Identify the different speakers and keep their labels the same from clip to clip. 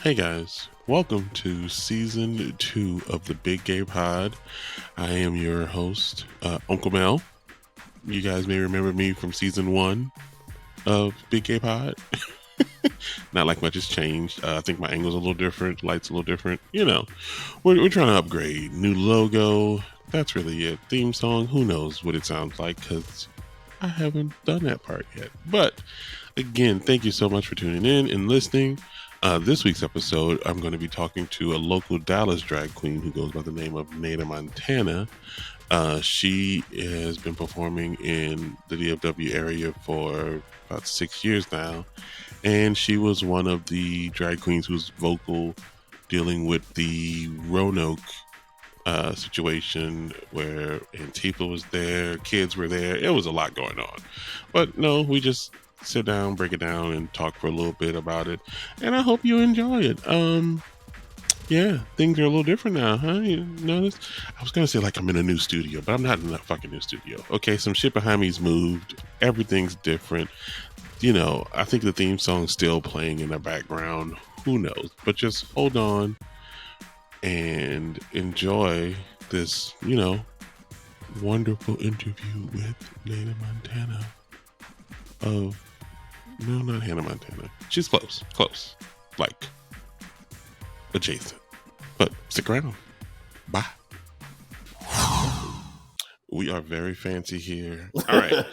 Speaker 1: Hey guys, welcome to season 2 of the Big Gay Pod. I am your host, Uncle Mel. You guys may remember me from season 1 of Big Gay Pod. Not like much has changed. I think my angle's a little different, light's a little different. We're trying to upgrade. New logo, that's really it. Theme song, who knows what it sounds like because I haven't done that part yet. But again, thank you so much for tuning in and listening. This week's episode, I'm going to be talking to a local Dallas drag queen who goes by the name of Nayda Montana. She has been performing in the DFW area for about 6 years now, and she was one of the drag queens who's vocal dealing with the Roanoke situation where Antifa was there, kids were there. It was a lot going on. But no, we just sit down, break it down, and talk for a little bit about it. And I hope you enjoy it. Yeah, things are a little different now, huh? You notice? I was gonna say like I'm in a new studio, but I'm not in a fucking new studio. Okay, some shit behind me's moved. Everything's different. I think the theme song's still playing in the background. Who knows? But just hold on and enjoy this, wonderful interview with Nayda Montana of no, not Hannah Montana. She's close, like adjacent. But stick around. Bye. We are very fancy here. All right.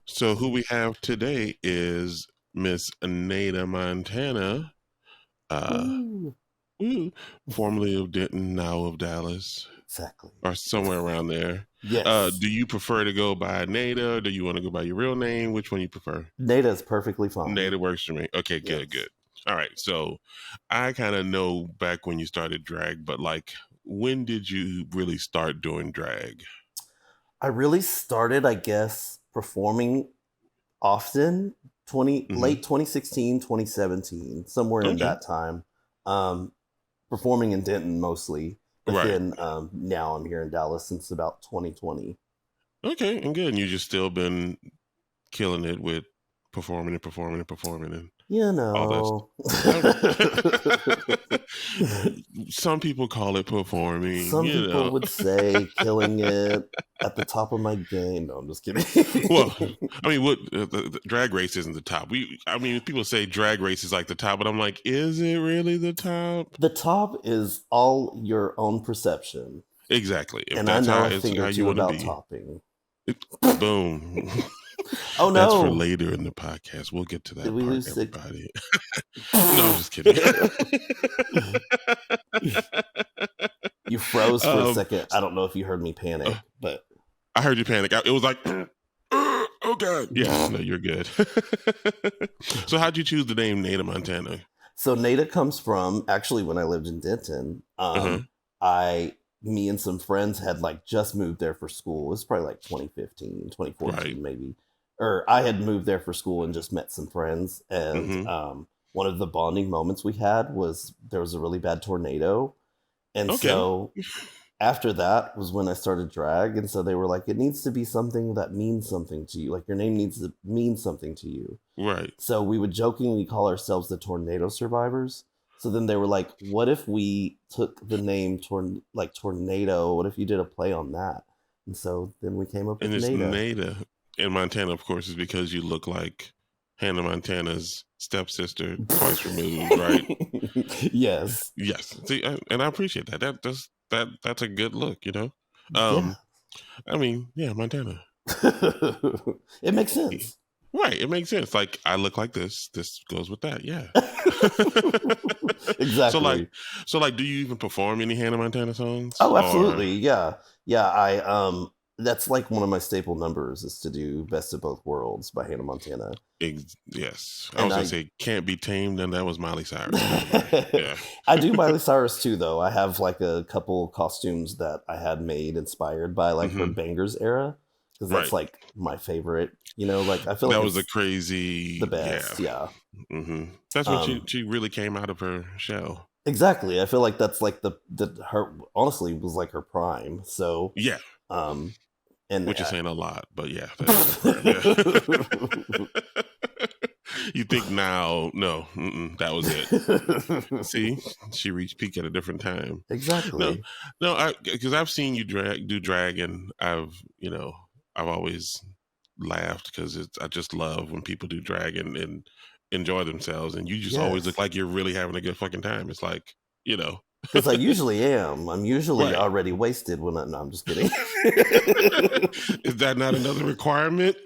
Speaker 1: So who we have today is Miss Nayda Montana, formerly of Denton, now of Dallas.
Speaker 2: Exactly.
Speaker 1: Or somewhere around there.
Speaker 2: Yes.
Speaker 1: Do you prefer to go by Nayda? Do you want to go by your real name? Which one you prefer?
Speaker 2: Nayda is perfectly fine.
Speaker 1: Nayda works for me. Okay, good. All right. So I kind of know back when you started drag, but like, when did you really start doing drag?
Speaker 2: I really started, I guess, performing often late 2016, 2017, somewhere in that time. Performing in Denton mostly. But then now I'm here in Dallas since about 2020.
Speaker 1: Okay, and good. And you just still been killing it with performing and all that. Some people call it performing.
Speaker 2: Some people would say killing it at the top of my game. No, I'm just kidding.
Speaker 1: Well, I mean, the Drag Race isn't the top. People say Drag Race is like the top, but I'm like, is it really the top?
Speaker 2: The top is all your own perception.
Speaker 1: Exactly.
Speaker 2: And I know a thing or two about topping.
Speaker 1: Boom.
Speaker 2: Oh no!
Speaker 1: That's for later in the podcast. We'll get to that part, everybody. No, I'm just kidding.
Speaker 2: You froze for a second. I don't know if you heard me panic, but
Speaker 1: I heard you panic. It was like, oh god. Yeah, no, you're good. So, how'd you choose the name Nayda Montana?
Speaker 2: So Nayda comes from actually when I lived in Denton. Me and some friends had like just moved there for school. It was probably like 2015, 2014 maybe. Or I had moved there for school and just met some friends. And one of the bonding moments we had was there was a really bad tornado. And so after that was when I started drag. And so they were like, it needs to be something that means something to you. Like your name needs to mean something to you.
Speaker 1: Right.
Speaker 2: So we would jokingly call ourselves the Tornado Survivors. So then they were like, what if we took the name Tornado? What if you did a play on that? And so then we came up with Nayda.
Speaker 1: And it's Nayda in Montana, of course, is because you look like Hannah Montana's stepsister, twice removed, right?
Speaker 2: Yes.
Speaker 1: See, and I appreciate that. That's a good look,
Speaker 2: Yeah.
Speaker 1: Montana.
Speaker 2: It makes sense.
Speaker 1: Right, it makes sense. Like, I look like this. This goes with that, yeah.
Speaker 2: Exactly.
Speaker 1: So, do you even perform any Hannah Montana songs?
Speaker 2: Oh, absolutely, yeah. I that's like one of my staple numbers is to do Best of Both Worlds by Hannah Montana.
Speaker 1: Yes. I was going to say Can't Be Tamed, and that was Miley Cyrus. Yeah.
Speaker 2: I do Miley Cyrus too, though. I have like a couple costumes that I had made inspired by like her Bangers era. Because that's like my favorite, like I feel like
Speaker 1: that was the
Speaker 2: best, yeah.
Speaker 1: That's when she really came out of her shell.
Speaker 2: Exactly. I feel like that's like her honestly was like her prime. So
Speaker 1: yeah,
Speaker 2: and
Speaker 1: which is saying a lot, but yeah. You think now? No, that was it. See, she reached peak at a different time. No,
Speaker 2: Exactly.
Speaker 1: no, because I've seen you do drag, and I've always laughed because I just love when people do drag and enjoy themselves, and you just always look
Speaker 2: Yes.
Speaker 1: like you're really having a good fucking time. It's like,
Speaker 2: Because I usually am. I'm usually
Speaker 1: right.
Speaker 2: already wasted when I. No, I'm just kidding.
Speaker 1: Is that not another requirement?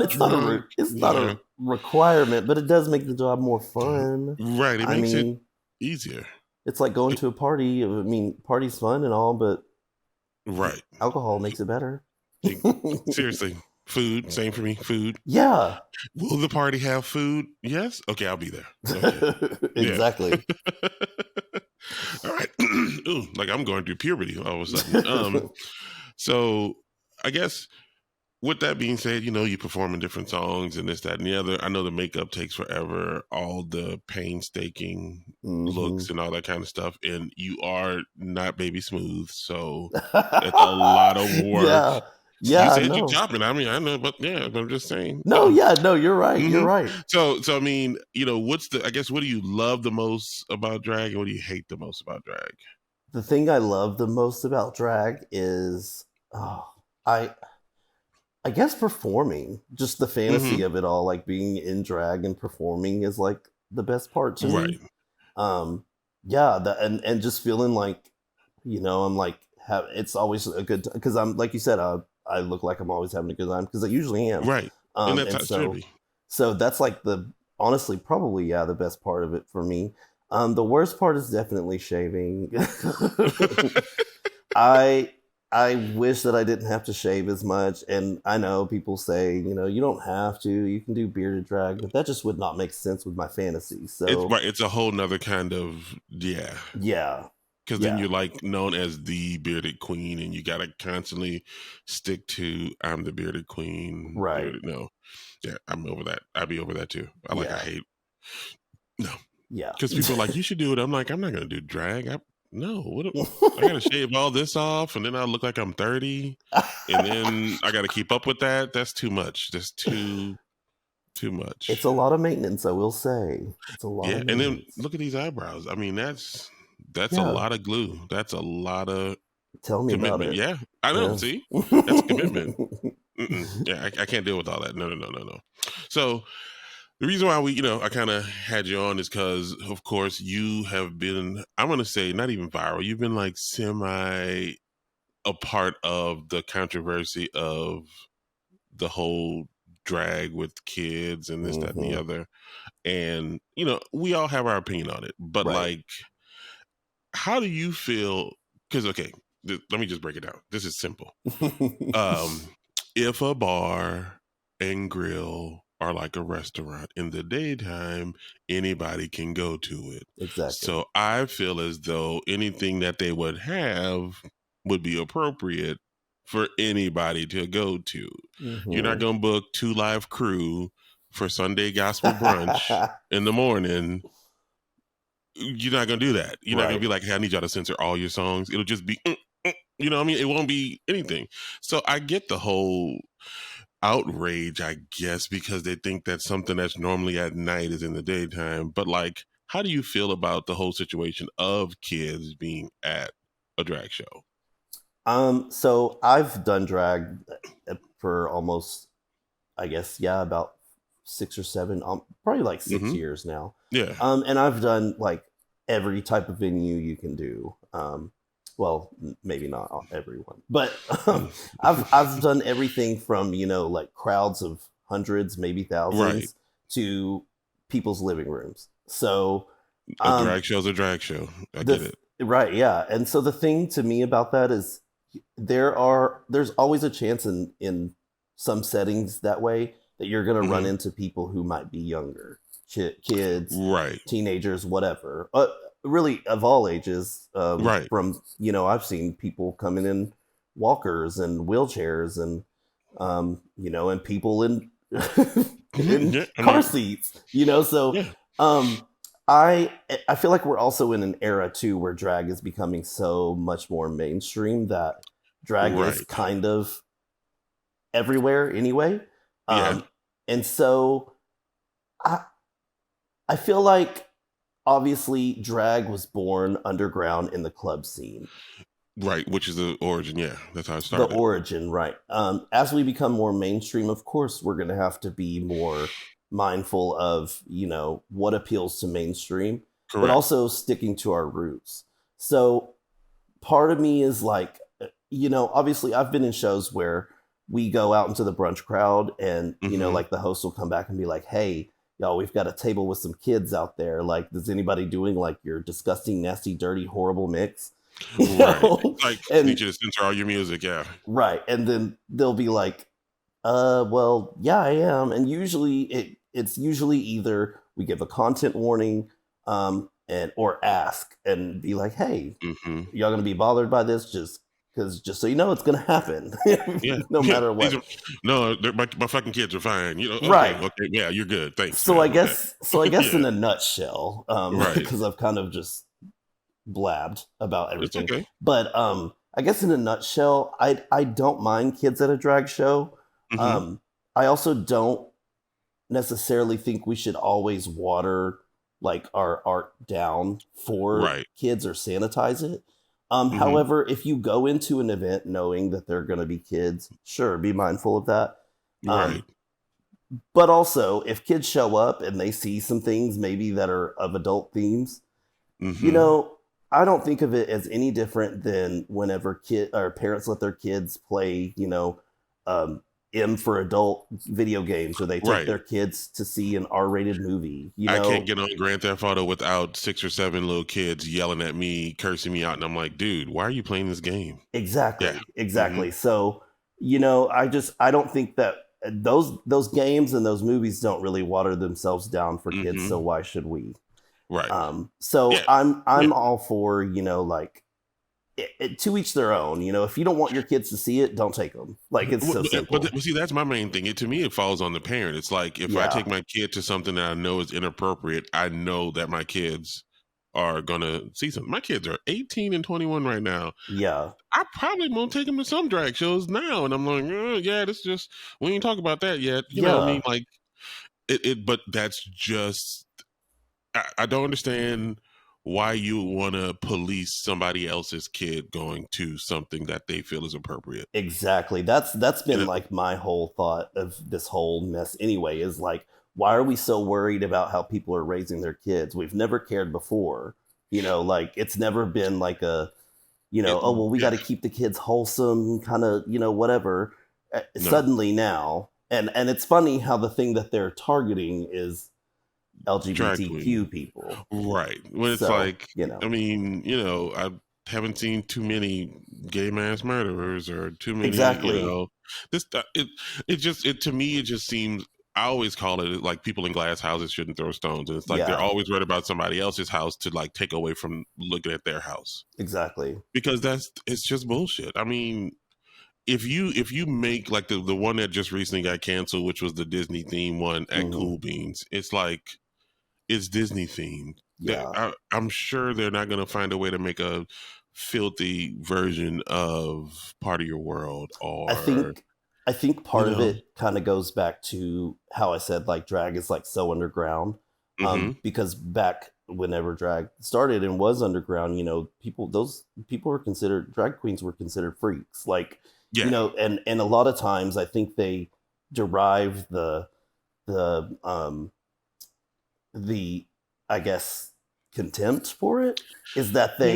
Speaker 2: It's not
Speaker 1: Drunk,
Speaker 2: it's not
Speaker 1: yeah,
Speaker 2: a requirement, but it does make the job more fun.
Speaker 1: right. It
Speaker 2: I
Speaker 1: makes it
Speaker 2: mean,
Speaker 1: easier,
Speaker 2: it's like going to a party. I mean, party's fun and all, but
Speaker 1: right?
Speaker 2: alcohol makes it better.
Speaker 1: Seriously, food. Same for me. Food.
Speaker 2: Yeah.
Speaker 1: Will the party have food? Yes. Okay, I'll be there. Okay. Yeah.
Speaker 2: Exactly.
Speaker 1: All right. Ooh, like I'm going through puberty all of a sudden. So I guess with that being said, you perform in different songs and this, that, and the other. I know the makeup takes forever, all the painstaking
Speaker 2: Hmm.
Speaker 1: looks and all that kind of stuff. And you are not baby smooth. So it's a lot of work.
Speaker 2: Yeah.
Speaker 1: You
Speaker 2: Yeah,
Speaker 1: said you're
Speaker 2: no.
Speaker 1: chopping. I mean, I know, but yeah, I'm just saying.
Speaker 2: No, yeah, no, you're right. You're
Speaker 1: hmm
Speaker 2: right.
Speaker 1: So I mean, I guess, what do you love the most about drag, and what do you hate the most about drag?
Speaker 2: The thing I love the most about drag is I I guess performing, just the fantasy
Speaker 1: hmm
Speaker 2: of it all, like being in drag and performing is like the best part to
Speaker 1: Right.
Speaker 2: me. Um, yeah, and just feeling like, I'm like it's always a good because I'm like you said, I look like I'm always having a good time because I usually am.
Speaker 1: Right. And that's
Speaker 2: And
Speaker 1: how it should
Speaker 2: so
Speaker 1: be.
Speaker 2: so that's like the honestly probably the best part of it for me. The worst part is definitely shaving. I I wish that I didn't have to shave as much. And I know people say, you don't have to. You can do bearded drag, but that just would not make sense with my fantasy.
Speaker 1: It's
Speaker 2: So
Speaker 1: right. It's a whole nother kind of, yeah.
Speaker 2: yeah,
Speaker 1: Because then
Speaker 2: yeah,
Speaker 1: you're like known as the bearded queen, and you gotta constantly stick to I'm the bearded queen.
Speaker 2: right,
Speaker 1: Bearded, no, yeah, I'm over that. I'd be over that too. I
Speaker 2: yeah,
Speaker 1: hate no,
Speaker 2: yeah.
Speaker 1: because people are like, you should do it. I'm like, I'm not gonna do drag. No, I gotta shave all this off, and then I look like I'm 30, and then I gotta keep up with that. That's too much. That's too
Speaker 2: It's
Speaker 1: much.
Speaker 2: a lot of maintenance, I will say. It's a lot
Speaker 1: Yeah,
Speaker 2: of
Speaker 1: and then
Speaker 2: maintenance.
Speaker 1: look at these eyebrows. I mean, that's a
Speaker 2: Yeah,
Speaker 1: lot of glue. That's a lot of
Speaker 2: tell me about
Speaker 1: commitment.
Speaker 2: it.
Speaker 1: Yeah, I know.
Speaker 2: Yes.
Speaker 1: See, that's a commitment. Yeah, I can't deal with all that. No, no, no, no, no. So the reason why I kind of had you on is because, of course, you have been, I'm going to say, not even viral. You've been like semi a part of the controversy of the whole drag with kids and this, that, and the
Speaker 2: Hmm.
Speaker 1: other. And, we all have our opinion on it. But
Speaker 2: Right.
Speaker 1: like, how do you feel? Because, okay, let me just break it down. This is simple. Um, if a bar and grill are like a restaurant in the daytime, anybody can go to it.
Speaker 2: Exactly.
Speaker 1: So I feel as though anything that they would have would be appropriate for anybody to go to. You're not
Speaker 2: Hmm.
Speaker 1: going to book Two Live Crew for Sunday gospel brunch in the morning. You're not going to do that. You're not going to
Speaker 2: Right.
Speaker 1: be like, hey, I need y'all to censor all your songs. It'll just be, what I mean? It won't be anything. So I get the whole outrage, I guess, because they think that something that's normally at night is in the daytime. But like, how do you feel about the whole situation of kids being at a drag show?
Speaker 2: So I've done drag for almost, I guess, yeah, about 6 or 7, probably like six
Speaker 1: hmm
Speaker 2: years now.
Speaker 1: Yeah.
Speaker 2: And I've done like every type of venue you can do. Well, maybe not everyone, but
Speaker 1: Mm.
Speaker 2: I've done everything from like crowds of hundreds, maybe
Speaker 1: Right.
Speaker 2: thousands, to people's living rooms. So
Speaker 1: A
Speaker 2: um,
Speaker 1: drag show's a drag show. I get
Speaker 2: the
Speaker 1: it.
Speaker 2: right, yeah. And so the thing to me about that is there's always a chance in some settings that way that you're going to run
Speaker 1: hmm
Speaker 2: into people who might be younger, kids,
Speaker 1: Right.
Speaker 2: teenagers, whatever, really of all ages.
Speaker 1: Right.
Speaker 2: From I've seen people coming in walkers and wheelchairs and and people in in
Speaker 1: Yeah. I
Speaker 2: car
Speaker 1: mean,
Speaker 2: seats. So
Speaker 1: yeah.
Speaker 2: um I feel like we're also in an era too where drag is becoming so much more mainstream that drag is
Speaker 1: Right.
Speaker 2: kind of everywhere anyway.
Speaker 1: Yeah.
Speaker 2: Um, and so I I feel like obviously drag was born underground in the club scene.
Speaker 1: Right, which is the origin. Yeah, that's how it
Speaker 2: The
Speaker 1: started.
Speaker 2: origin, right? As we become more mainstream, of course, we're going to have to be more mindful of what appeals to mainstream, but
Speaker 1: Correct.
Speaker 2: also sticking to our roots. So part of me is like, obviously I've been in shows where we go out into the brunch crowd and,
Speaker 1: Mm-hmm.
Speaker 2: like the host will come back and be like, hey, y'all, we've got a table with some kids out there. Like, is anybody doing like your disgusting, nasty, dirty, horrible mix?
Speaker 1: Right. It's like, need
Speaker 2: And
Speaker 1: you to censor all your music. Yeah.
Speaker 2: right. And then they'll be like, well, yeah, I am. And usually it's usually either we give a content warning, and or ask and be like, hey,
Speaker 1: Mm-hmm.
Speaker 2: y'all gonna be bothered by this, just so you know it's gonna happen
Speaker 1: Yeah.
Speaker 2: no
Speaker 1: Yeah.
Speaker 2: matter
Speaker 1: These
Speaker 2: what.
Speaker 1: are no, my fucking kids are fine. Okay,
Speaker 2: Right.
Speaker 1: okay, yeah, you're good. Thanks,
Speaker 2: So I
Speaker 1: man. Okay.
Speaker 2: guess so I guess
Speaker 1: Yeah.
Speaker 2: in a nutshell,
Speaker 1: Right.
Speaker 2: because I've kind of just blabbed about
Speaker 1: It's
Speaker 2: everything.
Speaker 1: okay.
Speaker 2: But I guess in a nutshell, I don't mind kids at a drag show.
Speaker 1: Mm-hmm.
Speaker 2: Um I also don't necessarily think we should always water like our art down for
Speaker 1: Right.
Speaker 2: kids or sanitize it.
Speaker 1: Mm-hmm.
Speaker 2: However, if you go into an event knowing that they're going to be kids, sure, be mindful of that.
Speaker 1: Right.
Speaker 2: But also, if kids show up and they see some things maybe that are of adult themes, you
Speaker 1: Mm-hmm.
Speaker 2: know, I don't think of it as any different than whenever kid or parents let their kids play, um, M for adult video games, or they take
Speaker 1: Right.
Speaker 2: their kids to see an R-rated movie.
Speaker 1: I can't get on Grand Theft Auto without 6 or 7 little kids yelling at me, cursing me out, and I'm like, dude, why are you playing this game? Yeah.
Speaker 2: Exactly,
Speaker 1: Mm-hmm.
Speaker 2: exactly. So, I don't think that those games and those movies don't really water themselves down for kids.
Speaker 1: Mm-hmm.
Speaker 2: So why should we?
Speaker 1: Right.
Speaker 2: So
Speaker 1: Yeah. Yeah.
Speaker 2: I'm all for like to each their own. If you don't want your kids to see it, don't take them. Like, it's so
Speaker 1: But
Speaker 2: simple.
Speaker 1: see, that's my main thing. To me, it falls on the parent. It's like if I
Speaker 2: Yeah,
Speaker 1: take my kid to something that I know is inappropriate, I know that my kids are gonna see something. My kids are 18 and 21 right now.
Speaker 2: yeah,
Speaker 1: I probably won't take them to some drag shows now, and I'm like, yeah, this just we ain't talk about that yet. You know what I mean?
Speaker 2: yeah.
Speaker 1: Like it but that's just I don't understand why you want to police somebody else's kid going to something that they feel is appropriate.
Speaker 2: Exactly. That's
Speaker 1: And
Speaker 2: been like my whole thought of this whole mess anyway, is like, why are we so worried about how people are raising their kids? We've never cared before. Like, it's never been like
Speaker 1: it,
Speaker 2: oh well, we got
Speaker 1: yeah,
Speaker 2: to keep the kids wholesome, kind of, whatever.
Speaker 1: no,
Speaker 2: Suddenly now, and it's funny how the thing that they're targeting is
Speaker 1: drag queen.
Speaker 2: LGBTQ people.
Speaker 1: Right. When it's
Speaker 2: So,
Speaker 1: like, I mean, I haven't seen too many gay mass murderers or too many,
Speaker 2: exactly.
Speaker 1: this, it just, to me, it just seems, I always call it like people in glass houses shouldn't throw stones. And it's like they're
Speaker 2: Yeah,
Speaker 1: always worried about somebody else's house to like take away from looking at their house
Speaker 2: exactly.
Speaker 1: because it's just bullshit. I mean, if you make like the one that just recently got canceled, which was the Disney theme one at
Speaker 2: Hmm.
Speaker 1: Cool Beans, it's like, it's Disney themed.
Speaker 2: Yeah.
Speaker 1: I'm sure they're not going to find a way to make a filthy version of Part of Your World
Speaker 2: I
Speaker 1: or,
Speaker 2: think I think
Speaker 1: you
Speaker 2: part of
Speaker 1: know,
Speaker 2: it kind of goes back to how I said like drag is like so underground.
Speaker 1: mm-hmm.
Speaker 2: Because back whenever drag started and was underground, those people were considered drag queens were considered freaks. Like,
Speaker 1: Yeah,
Speaker 2: and a lot of times I think they derive the the I guess contempt for it is that
Speaker 1: yeah,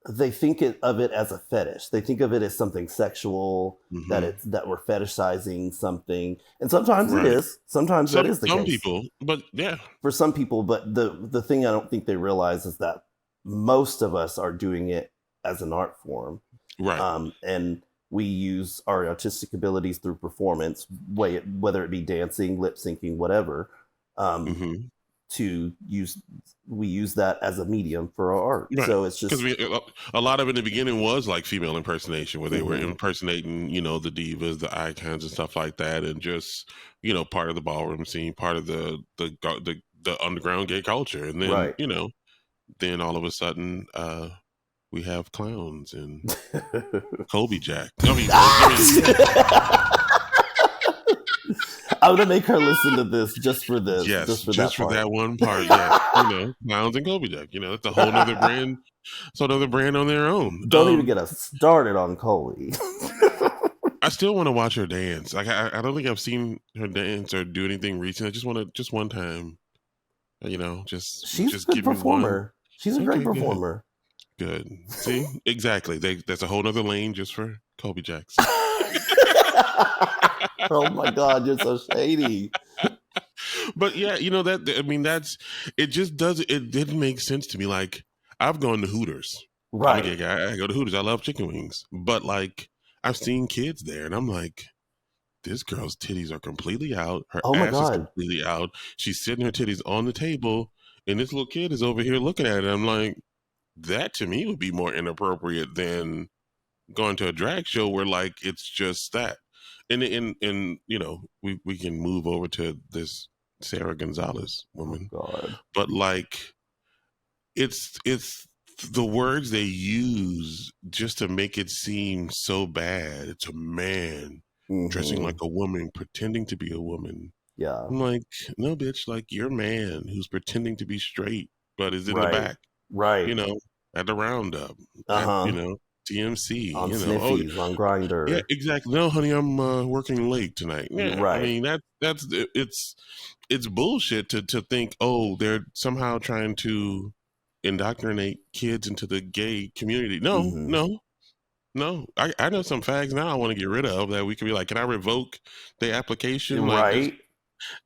Speaker 2: they think of it as a fetish. They think of it as something sexual,
Speaker 1: mm-hmm.
Speaker 2: that we're fetishizing something. And sometimes it
Speaker 1: Right.
Speaker 2: is. Sometimes that is the
Speaker 1: Some
Speaker 2: case
Speaker 1: people, but yeah,
Speaker 2: for some people, but the thing I don't think they realize is that most of us are doing it as an art form.
Speaker 1: right.
Speaker 2: And we use our artistic abilities through performance, whether it be dancing, lip syncing, whatever, um,
Speaker 1: Mm-hmm.
Speaker 2: to use we use that as a medium for our art.
Speaker 1: Right.
Speaker 2: So it's
Speaker 1: Because
Speaker 2: just
Speaker 1: a lot of it in the beginning was like female impersonation, where they were
Speaker 2: mhm,
Speaker 1: impersonating, the divas, the icons, and stuff like that, and just part of the ballroom scene, part of the underground gay culture, and then
Speaker 2: right.
Speaker 1: then all of a sudden, we have clowns and Kobe Jack. I mean,
Speaker 2: I'm gonna make her listen to this just for this,
Speaker 1: Yes,
Speaker 2: just for
Speaker 1: just
Speaker 2: that
Speaker 1: for
Speaker 2: part.
Speaker 1: that one part. Yes, clowns and Kobe Duck. It's a whole nother brand. It's another brand on their own.
Speaker 2: Don't even get us started on Coley.
Speaker 1: I still want to watch her dance. Like I don't think I've seen her dance or do anything recent. I just want to just one time.
Speaker 2: She's a
Speaker 1: Just
Speaker 2: good
Speaker 1: give me one.
Speaker 2: performer. She's a great
Speaker 1: Okay, good,
Speaker 2: performer.
Speaker 1: good. See, exactly. That's a whole nother lane just for Kobe Jackson.
Speaker 2: Oh my God, you're so shady.
Speaker 1: But yeah, that's it. Just does it didn't make sense to me. Like I've gone to Hooters. I'm a gay
Speaker 2: Right.
Speaker 1: guy. I go to Hooters. I love chicken wings. But like I've seen kids there, and I'm like, this girl's titties are completely out. Her
Speaker 2: Oh my
Speaker 1: ass is
Speaker 2: God.
Speaker 1: completely out. She's sitting her titties on the table, and this little kid is over here looking at it. I'm like, that to me would be more inappropriate than going to a drag show where like it's just that. And we can move over to this Sarah Gonzalez
Speaker 2: Oh
Speaker 1: woman,
Speaker 2: God.
Speaker 1: but like it's the words they use just to make it seem so bad. It's a man dressing like a woman, pretending to be a woman.
Speaker 2: Yeah.
Speaker 1: I'm like, no, bitch, like you're a man who's pretending to be straight, but is in the
Speaker 2: Right.
Speaker 1: back,
Speaker 2: Right.
Speaker 1: at the roundup, at,
Speaker 2: Uh-huh.
Speaker 1: TMC,
Speaker 2: On
Speaker 1: oh,
Speaker 2: Sniffies, on
Speaker 1: yeah,
Speaker 2: Grinder.
Speaker 1: exactly. No, honey, I'm working late tonight. Yeah, I
Speaker 2: Right.
Speaker 1: mean it's bullshit to think, oh, they're somehow trying to indoctrinate kids into the gay community. No,
Speaker 2: Mm-hmm.
Speaker 1: no, no. I know some fags now I want to get rid of that we can be like, can I revoke the application? Like, just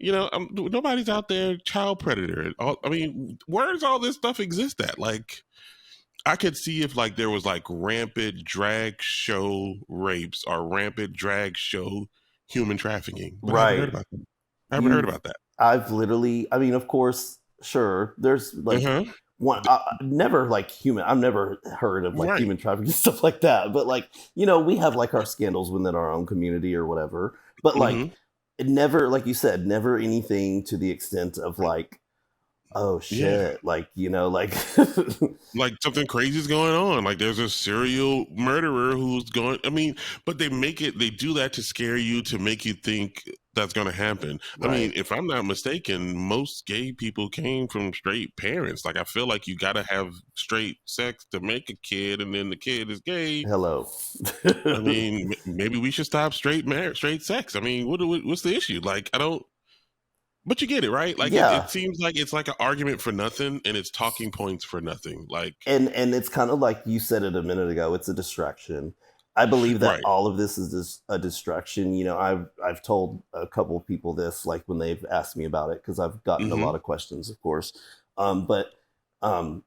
Speaker 2: Right.
Speaker 1: nobody's out there child predator. I mean, where does all this stuff exist at? Like, I could see if like there was like rampant drag show rapes or rampant drag show human trafficking, but I haven't heard
Speaker 2: Right.
Speaker 1: about that. I haven't heard
Speaker 2: You've
Speaker 1: about that.
Speaker 2: I've literally, I mean, of course, sure. There's
Speaker 1: Uh
Speaker 2: like
Speaker 1: huh.
Speaker 2: one never like human. I've never heard of like
Speaker 1: Right.
Speaker 2: human trafficking stuff like that. But like, we have like our scandals within our own community or whatever. But like
Speaker 1: Mm-hmm.
Speaker 2: it never, like you said, never anything to the extent of like, oh
Speaker 1: Yeah.
Speaker 2: shit, like like
Speaker 1: Like something crazy is going on. Like there's a serial murderer who's going. I mean, but they do that to scare you, to make you think that's going to happen. I mean,
Speaker 2: right.
Speaker 1: if I'm not mistaken, most gay people came from straight parents. Like I feel like you got to have straight sex to make a kid, and then the kid is gay.
Speaker 2: Hello.
Speaker 1: I mean, maybe we should stop straight sex. I mean, what's the issue? Like, I don't. But you get it, right? Like it
Speaker 2: Yeah.
Speaker 1: seems like it's like an argument for nothing, and it's talking points for nothing. Like,
Speaker 2: And it's kind of like you said it a minute ago, it's a distraction. I believe that
Speaker 1: right.
Speaker 2: all of this is just a distraction. I've told a couple of people this, like when they've asked me about it, because I've gotten a
Speaker 1: Mm-hmm.
Speaker 2: lot of questions, of course. But um,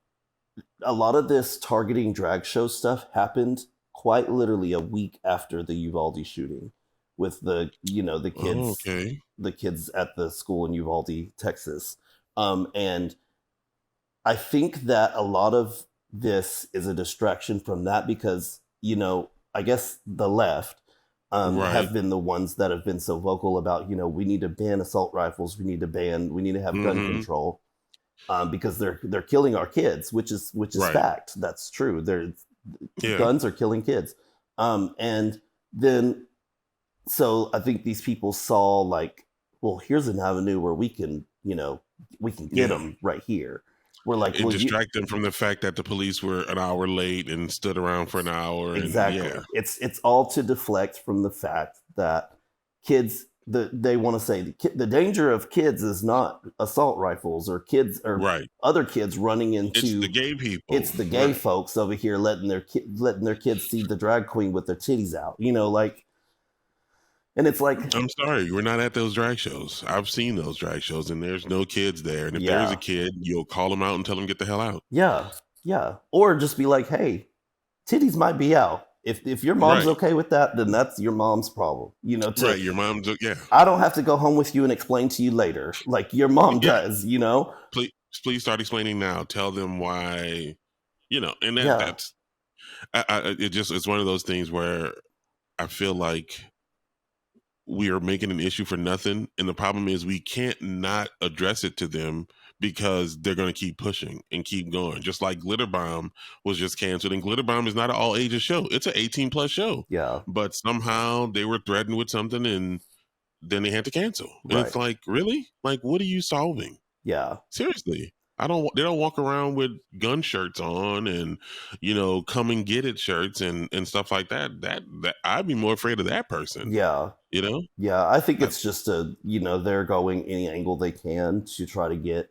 Speaker 2: a lot of this targeting drag show stuff happened quite literally a week after the Uvalde shooting, with the
Speaker 1: Oh,
Speaker 2: kids,
Speaker 1: okay.
Speaker 2: at the school in Uvalde, Texas. And I think that a lot of this is a distraction from that, because, I guess the left
Speaker 1: Right.
Speaker 2: have been the ones that have been so vocal about, we need to ban assault rifles, we need to have gun
Speaker 1: Mm-hmm.
Speaker 2: control, because they're killing our kids, which is
Speaker 1: Right.
Speaker 2: fact. That's true.
Speaker 1: Yeah.
Speaker 2: Guns are killing kids. And then, so I think these people saw like, well, here's an avenue where we can get
Speaker 1: Yeah.
Speaker 2: them right here. We're like,
Speaker 1: It
Speaker 2: well,
Speaker 1: distract them from the fact that the police were an hour late and stood around for an hour, and yeah.
Speaker 2: exactly. It's all to deflect from the fact that kids. They want to say the danger of kids is not assault rifles or kids or
Speaker 1: Right.
Speaker 2: other kids running
Speaker 1: It's the
Speaker 2: into.
Speaker 1: gay people.
Speaker 2: It's the gay
Speaker 1: Right.
Speaker 2: folks over here letting their kids see the drag queen with their titties out. Like, and it's like,
Speaker 1: I'm sorry, we're not at those drag shows. I've seen those drag shows, and there's no kids there. And if there is a
Speaker 2: yeah,
Speaker 1: kid, you'll call them out and tell them get the hell out.
Speaker 2: yeah, yeah, or just be like, hey, titties might be out. If your mom's
Speaker 1: Right.
Speaker 2: okay with that, then that's your mom's problem.
Speaker 1: Right. Your mom's yeah.
Speaker 2: I don't have to go home with you and explain to you later, like your mom
Speaker 1: Yeah.
Speaker 2: does.
Speaker 1: Please start explaining now. Tell them why. And
Speaker 2: Yeah,
Speaker 1: that's it's one of those things where I feel like we are making an issue for nothing, and the problem is we can't not address it to them because they're going to keep pushing and keep going. Just like Glitter Bomb was just canceled, and Glitter Bomb is not an all ages show; it's an 18+ show.
Speaker 2: yeah,
Speaker 1: But somehow they were threatened with something, and then they had to cancel. And
Speaker 2: Right.
Speaker 1: it's like, really? Like, what are you solving?
Speaker 2: Yeah.
Speaker 1: Seriously. They don't walk around with gun shirts on and, come and get it shirts and stuff like that. That I'd be more afraid of that person,
Speaker 2: Yeah.
Speaker 1: you know?
Speaker 2: Yeah. I think
Speaker 1: I,
Speaker 2: it's just they're going any angle they can to try to get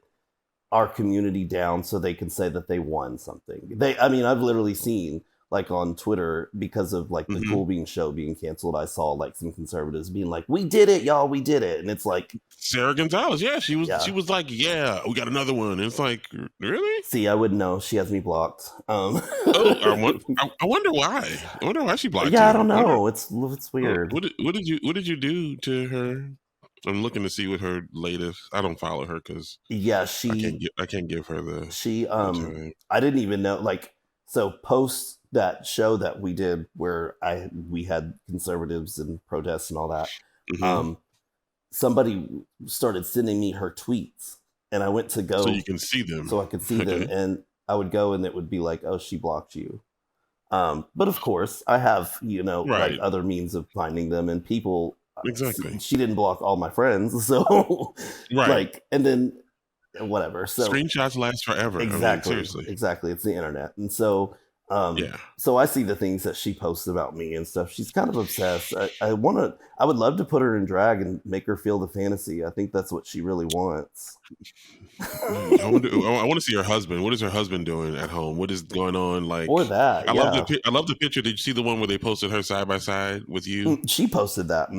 Speaker 2: our community down so they can say that they won something. I've literally seen like on Twitter, because of like the
Speaker 1: mhm.
Speaker 2: Cool Bean show being canceled, I saw like some conservatives being like, "We did it, y'all, we did it," and it's like,
Speaker 1: Sarah Gonzalez, yeah, she
Speaker 2: yeah.
Speaker 1: was like, yeah, we got another one. And it's like, really?
Speaker 2: See, I wouldn't know. She has me blocked.
Speaker 1: Oh, I wonder why. I wonder why she blocked
Speaker 2: Yeah, I
Speaker 1: you.
Speaker 2: don't
Speaker 1: I wonder,
Speaker 2: know. It's weird.
Speaker 1: what did you do to her? I'm looking to see what her latest. I don't follow her because
Speaker 2: Yeah,
Speaker 1: I can't give her
Speaker 2: she
Speaker 1: the time.
Speaker 2: I didn't even know, like, so post that show that we did where we had conservatives and protests and all that.
Speaker 1: Hmm.
Speaker 2: Um Somebody started sending me her tweets, and I went to
Speaker 1: So you
Speaker 2: go
Speaker 1: can see them.
Speaker 2: so I could see them,
Speaker 1: Okay.
Speaker 2: and I would go and it would be like, "Oh, she blocked you." But of course, I have, like
Speaker 1: Right.
Speaker 2: other means of finding them, and people.
Speaker 1: Exactly.
Speaker 2: She didn't block all my friends, so
Speaker 1: Right.
Speaker 2: like, and then whatever. So
Speaker 1: Screenshots last forever. I mean,
Speaker 2: exactly,
Speaker 1: seriously.
Speaker 2: exactly. It's the internet, and so
Speaker 1: Yeah.
Speaker 2: so I see the things that she posts about me and stuff. She's kind of obsessed. I would love to put her in drag and make her feel the fantasy. I think that's what she really wants.
Speaker 1: I wonder. I want to see her husband. What is her husband doing at home? What is going on?
Speaker 2: Or
Speaker 1: Like,
Speaker 2: that, yeah.
Speaker 1: I love the picture. Did you see the one where they posted her side by side with you?
Speaker 2: She posted that.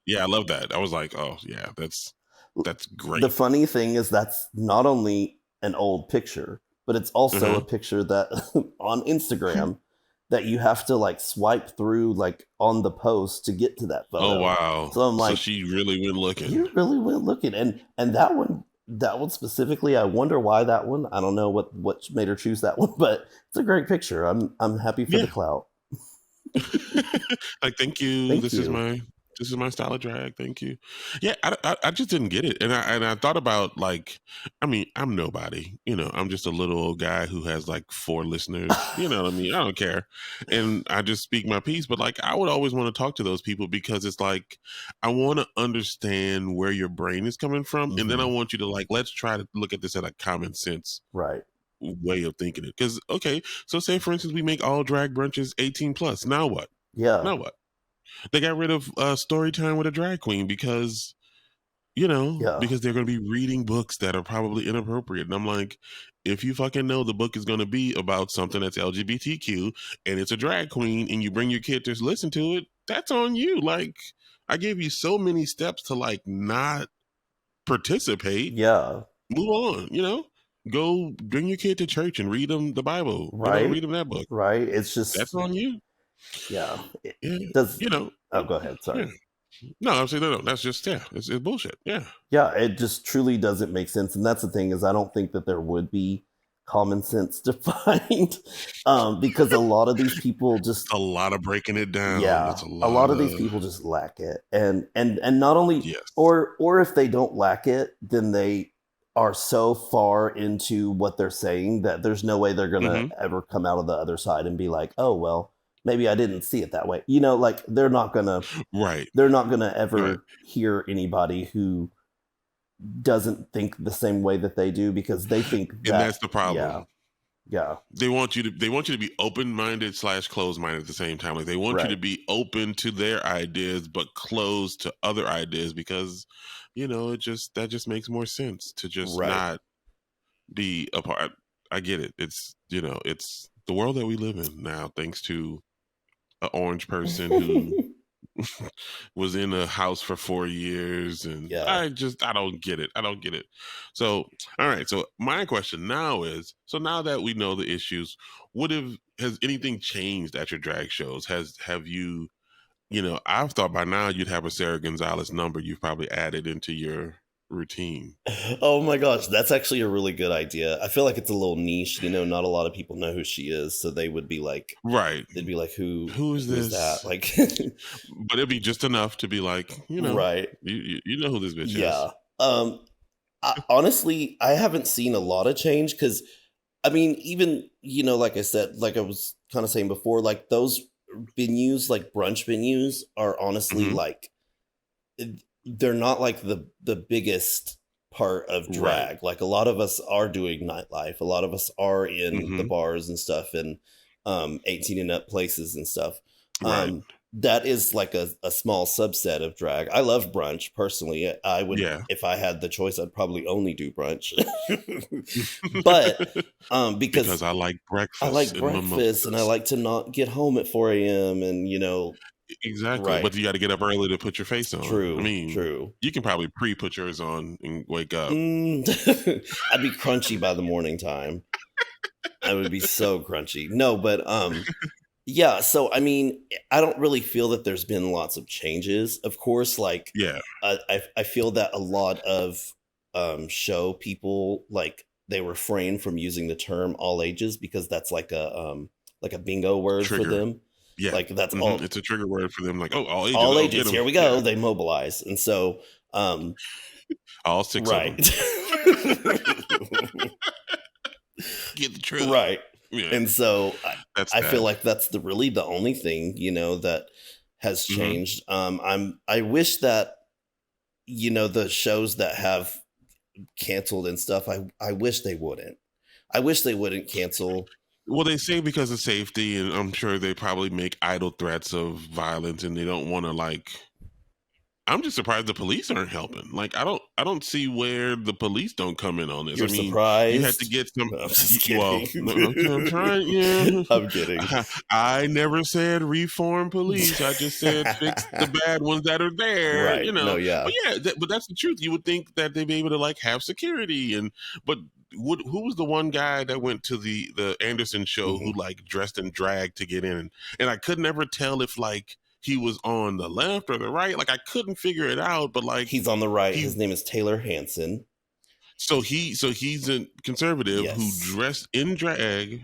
Speaker 1: Yeah, I love that. I was like, oh yeah, that's
Speaker 2: The
Speaker 1: great.
Speaker 2: funny thing is that's not only an old picture, but it's also a
Speaker 1: Uh-huh.
Speaker 2: picture that on Instagram that you have to like swipe through like on the post to get to that
Speaker 1: Oh
Speaker 2: photo.
Speaker 1: wow.
Speaker 2: So I'm
Speaker 1: So
Speaker 2: like,
Speaker 1: she really went looking.
Speaker 2: you really went looking, and that one specifically, I wonder why that one. I don't know what made her choose that one, but it's a great picture. I'm happy for the
Speaker 1: Yeah.
Speaker 2: clout.
Speaker 1: Like, thank you.
Speaker 2: Thank you.
Speaker 1: This is my style of drag. Thank you. Yeah, I just didn't get it, and I thought about, like, I mean, I'm nobody. I'm just a little old guy who has like 4 listeners. You know what I mean? I don't care, and I just speak my piece. But like, I would always want to talk to those people because it's like I want to understand where your brain is coming from, and then I
Speaker 2: Hmm.
Speaker 1: want you to like let's try to look at this at a common sense
Speaker 2: Right.
Speaker 1: way of thinking it. Because okay, so say for instance we make all drag brunches 18 plus. Now what?
Speaker 2: Yeah.
Speaker 1: Now what? They got rid of story time with a drag queen because
Speaker 2: Yeah.
Speaker 1: they're going to be reading books that are probably inappropriate. And I'm like, if you fucking know the book is going to be about something that's LGBTQ and it's a drag queen and you bring your kid to listen to it, that's on you. Like, I gave you so many steps to like not participate.
Speaker 2: Yeah.
Speaker 1: Move on. Go bring your kid to church and read them the Bible.
Speaker 2: Right.
Speaker 1: Read them that book.
Speaker 2: Right. It's
Speaker 1: That's
Speaker 2: just,
Speaker 1: on you.
Speaker 2: yeah. It
Speaker 1: Yeah.
Speaker 2: does.
Speaker 1: You know.
Speaker 2: Oh, go ahead.
Speaker 1: Yeah.
Speaker 2: Sorry.
Speaker 1: No, I'm saying no. That's just it's bullshit. Yeah,
Speaker 2: Yeah, it just truly doesn't make sense, and that's the thing, is I don't think that there would be common sense to find, because a lot of these people
Speaker 1: it's
Speaker 2: just,
Speaker 1: a lot of breaking it down.
Speaker 2: yeah,
Speaker 1: It's a
Speaker 2: a
Speaker 1: lot
Speaker 2: lot of these
Speaker 1: of
Speaker 2: people just lack it, and not only,
Speaker 1: yes.
Speaker 2: or if they don't lack it, then they are so far into what they're saying that there's no way they're gonna
Speaker 1: Hmm.
Speaker 2: ever come out of the other side and be like, oh well, maybe I didn't see it that way. Like
Speaker 1: Right,
Speaker 2: they're not gonna
Speaker 1: right,
Speaker 2: ever hear anybody who doesn't think the same way that they do, because they think
Speaker 1: and
Speaker 2: that,
Speaker 1: that's the
Speaker 2: yeah,
Speaker 1: problem.
Speaker 2: yeah,
Speaker 1: They want you to be open minded / closed minded at the same time. Like they want you to
Speaker 2: right,
Speaker 1: be open to their ideas but closed to other ideas because that just makes more sense to just
Speaker 2: right.
Speaker 1: not be a part. I get it. It's the world that we live in now, thanks to an orange person who was in a house for 4 years, and
Speaker 2: Yeah.
Speaker 1: I don't get it. I don't get it. So all right, so my question now is, so now that we know the issues, has anything changed at your drag shows? Have you, I've thought by now you'd have a Sarah Gonzalez number you've probably added into your routine.
Speaker 2: Oh my gosh, that's actually a really good idea. I feel like it's a little niche, not a lot of people know who she is, so
Speaker 1: Right.
Speaker 2: they'd be like,
Speaker 1: Who is
Speaker 2: who is that?
Speaker 1: this?
Speaker 2: Like,
Speaker 1: But it'd be just enough to be like,
Speaker 2: right.
Speaker 1: you know who this bitch is.
Speaker 2: Yeah. Um Honestly, I haven't seen a lot of change, because I mean, even, like I said, like I was kind of saying before, like those venues, like brunch venues, are honestly
Speaker 1: Hmm.
Speaker 2: like, they're not like the biggest part of
Speaker 1: Right.
Speaker 2: drag. Like a lot of us are doing nightlife. A lot of us are in the
Speaker 1: Mm-hmm.
Speaker 2: bars and stuff, and 18 and up places and stuff.
Speaker 1: Right.
Speaker 2: That is like a small subset of drag. I love brunch personally. I would,
Speaker 1: Yeah.
Speaker 2: if I had the choice, I'd probably only do brunch. But
Speaker 1: Because
Speaker 2: because
Speaker 1: I like
Speaker 2: I
Speaker 1: breakfast
Speaker 2: like
Speaker 1: and
Speaker 2: breakfast and I
Speaker 1: mimosas.
Speaker 2: like to not get home at 4 a.m. and
Speaker 1: Exactly.
Speaker 2: right.
Speaker 1: But you got to get up early to put your face on. I
Speaker 2: True,
Speaker 1: mean,
Speaker 2: true.
Speaker 1: you can probably pre-put yours on and wake up.
Speaker 2: I'd be crunchy by the morning time. I would be so crunchy. No, but yeah, so I mean, I don't really feel that there's been lots of changes. Of course, like
Speaker 1: Yeah.
Speaker 2: I feel that a lot of show people like they refrain from using the term all ages because that's like a bingo word for
Speaker 1: Trigger.
Speaker 2: them.
Speaker 1: Yeah.
Speaker 2: Like that's
Speaker 1: It's a trigger word for them. Like, oh, all ages.
Speaker 2: all
Speaker 1: Oh, get
Speaker 2: ages,
Speaker 1: them.
Speaker 2: here we
Speaker 1: Yeah.
Speaker 2: go. They mobilize. And so
Speaker 1: All six of
Speaker 2: right.
Speaker 1: them. Get the truth.
Speaker 2: Right.
Speaker 1: Yeah.
Speaker 2: And so
Speaker 1: That's
Speaker 2: I feel
Speaker 1: that.
Speaker 2: like that's really the only thing, that has
Speaker 1: Mm-hmm.
Speaker 2: changed. I wish that, the shows that have canceled and stuff, I wish they wouldn't. I wish they wouldn't cancel.
Speaker 1: Well, they say because of safety, and I'm sure they probably make idle threats of violence, and they don't want to like. I'm just surprised the police aren't helping. Like, I don't see where the police don't come in on this. I
Speaker 2: You're
Speaker 1: mean, you had to
Speaker 2: surprised?
Speaker 1: get some.
Speaker 2: No, I'm just
Speaker 1: Well,
Speaker 2: kidding.
Speaker 1: no, I'm trying. Yeah,
Speaker 2: I'm kidding.
Speaker 1: I never said reform police. I just said fix the bad ones that are there.
Speaker 2: Right. No, yeah.
Speaker 1: But yeah, but that's the truth. You would think that they'd be able to like have security, but who was the one guy that went to the Anderson show
Speaker 2: Hmm.
Speaker 1: who like dressed in drag to get in, and I could never tell if like he was on the left or the right. Like I couldn't figure it out, but like
Speaker 2: He's on the right.
Speaker 1: he
Speaker 2: His name is Taylor Hansen.
Speaker 1: he's a conservative who
Speaker 2: Yes.
Speaker 1: dressed in drag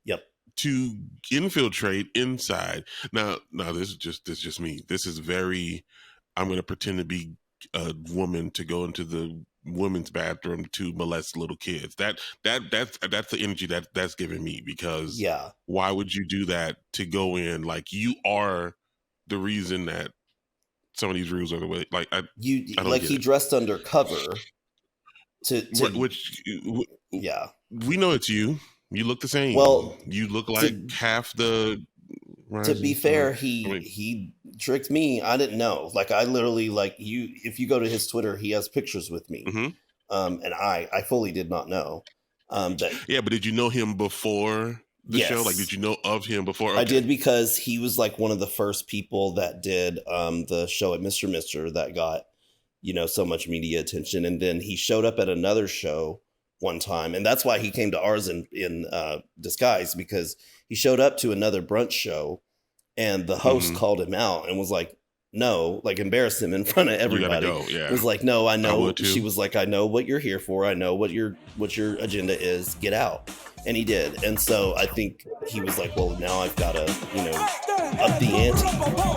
Speaker 2: Yep.
Speaker 1: to infiltrate inside. Now this is just me. This is very I'm gonna pretend to be a woman to go into the women's bathroom to molest little kids. That's the energy that's giving me because
Speaker 2: Yeah.
Speaker 1: why would you do that to go in like you are the reason that some of these rules are the way like I don't
Speaker 2: Like
Speaker 1: get
Speaker 2: he
Speaker 1: it.
Speaker 2: dressed undercover to
Speaker 1: Which
Speaker 2: yeah.
Speaker 1: we know it's you. You look the same.
Speaker 2: Well,
Speaker 1: You look like
Speaker 2: to
Speaker 1: half the
Speaker 2: to be
Speaker 1: rising
Speaker 2: fair,
Speaker 1: sun. I
Speaker 2: he
Speaker 1: mean,
Speaker 2: he tricked me. I didn't know. Like I literally like you. If you go to his Twitter, he has pictures with me,
Speaker 1: hmm
Speaker 2: and I fully did not know that.
Speaker 1: yeah, but did you know him before the show? Like, did
Speaker 2: Yes,
Speaker 1: you know of him before?
Speaker 2: I
Speaker 1: Okay.
Speaker 2: did because he was like one of the first people that did the show at Mr. Mister that got so much media attention, and then he showed up at another show one time, and that's why he came to ours in disguise because he showed up to another brunch show and the host
Speaker 1: hmm
Speaker 2: called him out and was like, no, like embarrassed him in front of
Speaker 1: You gotta
Speaker 2: everybody.
Speaker 1: go.
Speaker 2: It
Speaker 1: Yeah,
Speaker 2: was like, no, I
Speaker 1: I
Speaker 2: know.
Speaker 1: would
Speaker 2: She
Speaker 1: too.
Speaker 2: was like, I know what you're here for. I know what your agenda is. Get out. And he did. And so I think he was like, well, now I've got to, up the ante.